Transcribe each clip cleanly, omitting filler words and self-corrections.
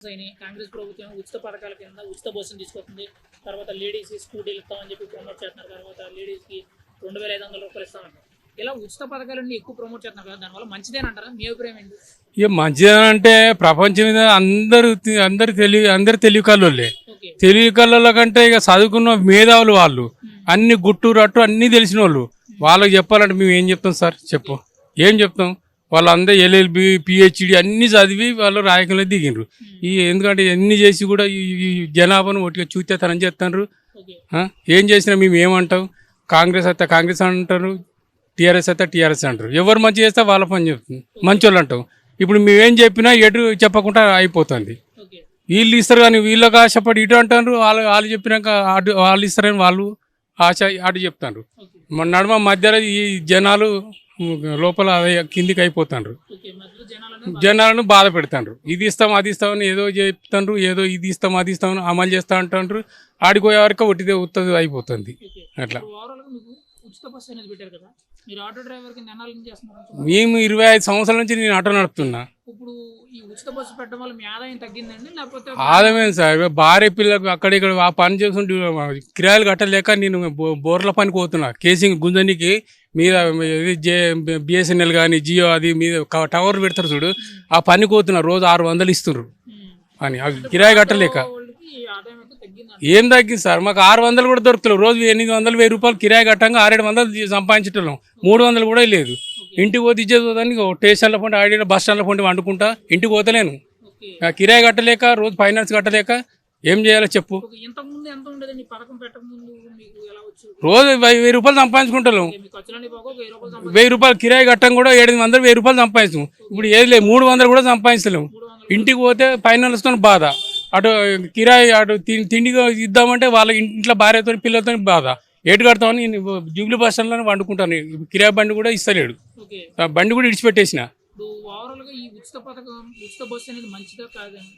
కాంగ్రెస్ ప్రభుత్వం ఉచిత పథకాల కింద ఉచిత బస్సులు తీసుకొస్తుంది. తర్వాత లేడీస్‌కి స్కూటీలు ఇస్తామని చెప్పి ప్రమోట్ చేస్తున్నారు. తర్వాత లేడీస్‌కి 2500 రూపాయలు ఇస్తామంటారు. ఇలా ఉచిత పథకాలన్నీ ఎక్కువ ప్రమోట్ చేస్తున్నారు కదా! దానివల్ల మంచిదేనంటారా? మీ అభిప్రాయం ఏంటి? ఇక మంచిదంటే ప్రపంచం మీద అందరు తెలివి కల్లోళ్ళే. ఓకే. తెలివి కల్లోళ్ళ కంటే ఇక చదువుకున్న మేధావులు వాళ్ళు. అన్ని గుట్టు రట్టు అన్నీ తెలిసిన వాళ్ళు. వాళ్ళకి చెప్పాలంటే మేము ఏం చెప్తాం సార్ చెప్పు? ఏం చెప్తాం? వాళ్ళందరూ ఎల్ఎల్బి పిహెచ్డి అన్నీ చదివి వాళ్ళు రాయకంలో దిగిండ్రు. ఎందుకంటే ఎన్ని చేసి కూడా ఈ జనాభాను ఒకటిగా చూస్తేతనని చెప్తారు. ఓకే. ఏం చేసినా మేము ఏమంటాం? కాంగ్రెస్ అయితే కాంగ్రెస్ అంటారు, టీఆర్ఎస్ అయితే టీఆర్ఎస్ అంటారు. ఎవరు మంచి చేస్తే వాళ్ళ పని చెప్తుంది, మంచి వాళ్ళు అంటాం. ఇప్పుడు మేమేం చెప్పినా ఎటు చెప్పకుండా అయిపోతుంది. ఓకే. వీళ్ళు ఇస్తారు కానీ వీళ్ళకి ఆశపడి ఇటు అంటారు, వాళ్ళు చెప్పినాక అటు వాళ్ళు ఇస్తారని వాళ్ళు ఆశ అటు చెప్తారు. ఓకే. మన నడుమ మధ్యలో ఈ జనాలు లోపల అదే కిందికి అయిపోతారు. ఓకే. మధ్యలో జనాలను జనాలను బాధ పెడతారు. ఇది ఇస్తాం అది ఇస్తామని ఏదో చెప్తారు, ఏదో ఇది ఇస్తాం అది ఇస్తామని అమలు చేస్తా అంటారు. ఆడిపోయే వరకు ఒట్టిదే ఉత్తది అయిపోతుంది. ఓకే. అట్లా ఓవరాల్‌గా మీకు ఉచిత బస్సు అనేది పెట్టారు కదా! మీరు ఆటో డ్రైవర్ కింద ఎన్నాళ్ళ నుంచి చేస్తున్నారు? మేము 25 సంవత్సరాల నుంచి నేను ఆటో నడుపుతున్నా. ఇప్పుడు ఈ ఉచిత బస్సు పెట్టడం వల్ల మీ ఆదాయం తగ్గిందండి? లేకపోతే ఆదాయం సార్ భార్య పిల్లలకు అక్కడిక్కడ ఆ పని చేసుకుంటూ కిరాయిలు కట్టలేక నేను బోర్ల పనికి పోతున్నా. కేసింగ్ గుంజనికి మీద బిఎస్ఎన్ఎల్ కానీ జియో అది మీద టవర్ పెడతారు చూడు, ఆ పనికి పోతున్నా. రోజు 600 ఇస్తున్నారు అని కిరాయి కట్టలేక. వాళ్ళకి ఆదాయం అయితే తగ్గిందండి. ఏం తగ్గింది సార్? మాకు 600 కూడా దొరుకుతలేవు. రోజు 800 1000 రూపాయలు కిరాయి కట్టంగా 600-700 సంపాదించటం. 300 కూడా లేదు. ఇంటికి పోతే ఇచ్చేదాన్ని స్టేషన్ల పండి ఆడిన బస్ స్టాండ్ల పండి వండుకుంటా ఇంటికి పోతలేను. ఓకే. కిరాయి కట్టలేక రోజు ఫైనాన్స్ కట్టలేక ఏం చేయాలో చెప్పు? ఓకే. ఇంతకుముందు ఎంత ఉండేదండి? ఈ పథకం పెట్టకముందు మీకు ఎలా వచ్చేది? రోజు 1000 రూపాయలు సంపాదించుకుంటాను. ఓకే. మీ ఖర్చులన్నీ పోగా ఒక 1000 రూపాయలు 1000 రూపాయలు కిరాయి కట్టం కూడా 700 1000 రూపాయలు సంపాదించు. ఇప్పుడు ఏది లేదు, 300 కూడా సంపాదించలేము. 300 ఇంటికి పోతే ఫైనాన్స్తో బాధ, అటు కిరాయి అటు తిండిగా ఇద్దామంటే వాళ్ళ ఇంట్లో భార్యతో పిల్లలతో బాధ. ఏటు కడతామని జూబ్లీ బస్ స్టాండ్లో వండుకుంటాను. కిరాయి బండి కూడా ఇస్తలేడు. ఓకే. ఆ బండి కూడా ఇడిచిపెట్టేసిన. ఇప్పుడు ఓవరాల్‌గా ఈ ఉచిత పథకం, ఉచిత బస్సు అనేది మంచిదా కాదండి?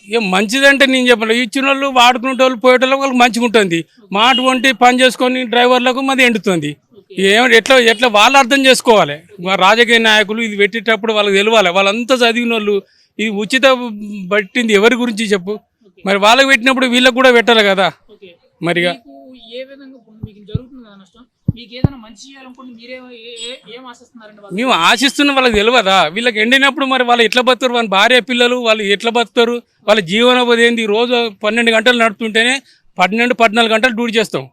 ఏం మంచిదంటే నేను చెప్పాలి, ఇచ్చిన వాళ్ళు వాడుకునే వాళ్ళు పోయేటోళ్ళు వాళ్ళకి మంచిగా ఉంటుంది. మా అటువంటి పని చేసుకొని డ్రైవర్లకు మాది ఎండుతుంది. ఏమంటే ఎట్లా వాళ్ళు అర్థం చేసుకోవాలి. రాజకీయ నాయకులు ఇది పెట్టేటప్పుడు వాళ్ళకి తెలియాలి. వాళ్ళంతా చదివిన వాళ్ళు ఇది ఉచిత పట్టింది ఎవరి గురించి చెప్పు? మరి వాళ్ళకి పెట్టినప్పుడు వీళ్ళకి కూడా పెట్టాలి కదా. ఓకే. మరిగా మీకు ఏ విధంగా ఇప్పుడు మీకు జరుగుతుంది కదా నష్టం? మీకు ఏదైనా మంచి చేయాలనుకుంటే ఏం ఆశిస్తున్నారండి వాళ్ళు? మేము ఆశిస్తున్న వాళ్ళకి తెలియదా? వీళ్ళకి ఎండినప్పుడు మరి వాళ్ళు ఎట్లా బతుకుతారు? వాళ్ళ భార్య పిల్లలు వాళ్ళు ఎట్లా బతుకుతారు? వాళ్ళ జీవనోపాధి ఏంది? రోజు 12 గంటలు నడుపుతుంటేనే 14 గంటలు డ్యూటీ చేస్తాం.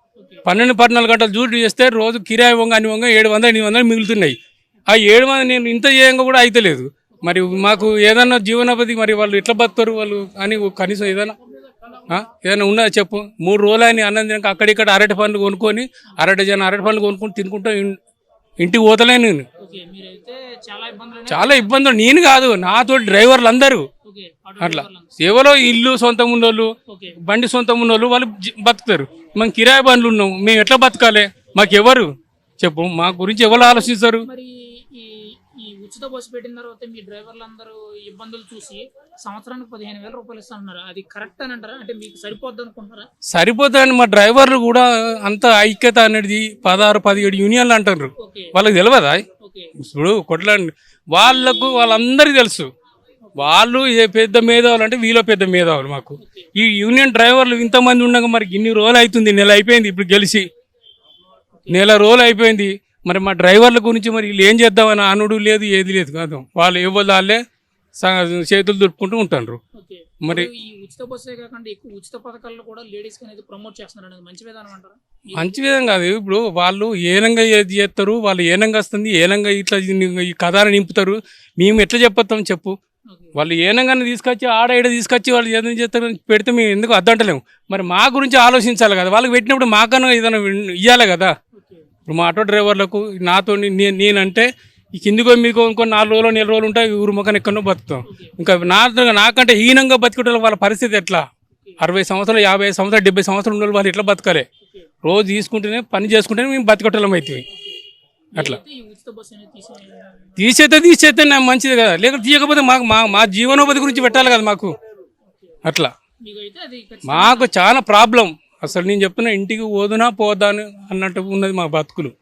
14 గంటలు డ్యూటీ చేస్తే రోజు కిరాయి అన్ని 700-800 మిగులుతున్నాయి. ఆ 700 నేను ఇంత చేయంగా కూడా అయితలేదు. మరి మాకు ఏదన్నా జీవనోపాధి మరి వాళ్ళు ఎట్లా బతుకుతారు వాళ్ళు అని కనీసం ఏదైనా ఉన్నదా చెప్పు? 3 రోజులు అని అన్నం తినక అక్కడిక్కడ అరటి పండ్లు కొనుక్కొని అరటి పండ్లు కొనుక్కొని తినుకుంటా ఇంటికి పోతలేను నేను. ఓకే. మీరైతే చాలా ఇబ్బందులు. నేను కాదు, నాతో డ్రైవర్లు అందరూ ఓకే. అట్లా. ఎవరో ఇల్లు సొంతం ఉన్నోళ్ళు, ఓకే. బండి సొంతం ఉన్నోళ్ళు వాళ్ళు బతుకుతారు. మనం కిరాయి బండ్లు ఉన్నాం, మేము ఎట్లా బతకాలి? మాకు ఎవరు చెప్పు? మా గురించి ఎవరు ఆలోచిస్తారు? మరి ఈ ఈ ఉచిత బస్సు పెట్టిన తర్వాత మీ డ్రైవర్లందరూ ఇబ్బందులు చూసి సంవత్సరానికి 15,000 రూపాయలు ఇస్తున్నారు. అది కరెక్ట్ అని అంటారా? అంటే మీకు సరిపోద్ది అనుకుంటారా? సరిపోతుందని మా డ్రైవర్లు కూడా అంత ఐక్యత అనేది 16-17 యూనియన్లు అంటారు. ఓకే. వాళ్ళకి తెలియదా? ఓకే. ఇప్పుడు కొట్లాడి వాళ్ళందరికీ తెలుసు. వాళ్ళు పెద్ద మేధావులు అంటే వీళ్ళు పెద్ద మేధావులు. మాకు ఈ యూనియన్ డ్రైవర్లు ఇంతమంది ఉండగా మరి ఇన్ని రోజులు అవుతుంది, నెల అయిపోయింది ఇప్పుడు గెలిచి, నెల రోజులు అయిపోయింది. మరి మా డ్రైవర్ల గురించి మరి వీళ్ళు ఏం చేద్దామని అనుడు లేదు, ఏది లేదు కాదు. వాళ్ళు వాళ్ళే చేతులు దులుపుకుంటూ ఉంటారు. ఓకే. మరి ఈ ఉచిత బస్సే కాకుండా ఎక్కువ ఉచిత పథకాల్లో కూడా లేడీస్ అనేది ప్రమోట్ చేస్తున్నారు అనేది మంచి విధానం అంటారా? మంచి విధం కాదు. ఇప్పుడు వాళ్ళు ఏనంగా ఏది చేస్తారు, వాళ్ళు ఏనంగా వస్తుంది, ఏనంగా ఇట్లా ఈ కథాన్ని నింపుతారు. మేము ఎట్లా చెప్పొస్తాం చెప్పు? ఓకే. వాళ్ళు ఏనంగానే తీసుకొచ్చి ఆడ తీసుకొచ్చి వాళ్ళు ఏదైనా చేస్తారు పెడితే మేము ఎందుకు అద్దంటలేము? మరి మా గురించి ఆలోచించాలి కదా. వాళ్ళకి పెట్టినప్పుడు మాకన్నా ఏదైనా ఇవ్వాలి కదా. ఓకే. ఇప్పుడు మా ఆటో డ్రైవర్లకు నాతో నేనంటే ఈ కిందికో మీకో ఇంకో 4 రోజులు 4 రోజులు ఉంటాయి, ఊరు మొక్కన ఎక్కడో బతుకుతాం. ఇంకా నాకంటే హీనంగా బతికే వాళ్ళ పరిస్థితి ఎట్లా? 60 సంవత్సరాలు 50 సంవత్సరాలు 70 సంవత్సరాలు ఉన్న వాళ్ళు ఎట్లా బతకాలి? రోజు తీసుకుంటేనే పని చేసుకుంటేనే మేము బతికటం అవుతుంది. అట్లా ఈ ఉచిత బస్సు అనేది తీసేస్తే నాకు మంచిది కదా. లేకపోతే తీయకపోతే మాకు మా జీవనోపాధి గురించి పెట్టాలి కదా మాకు. అట్లా మీకైతే అది మాకు చాలా ప్రాబ్లం. అసలు నేను చెప్తున్నా, ఇంటికి పోదునా పోదాను అన్నట్టు ఉన్నది మా బతుకులు.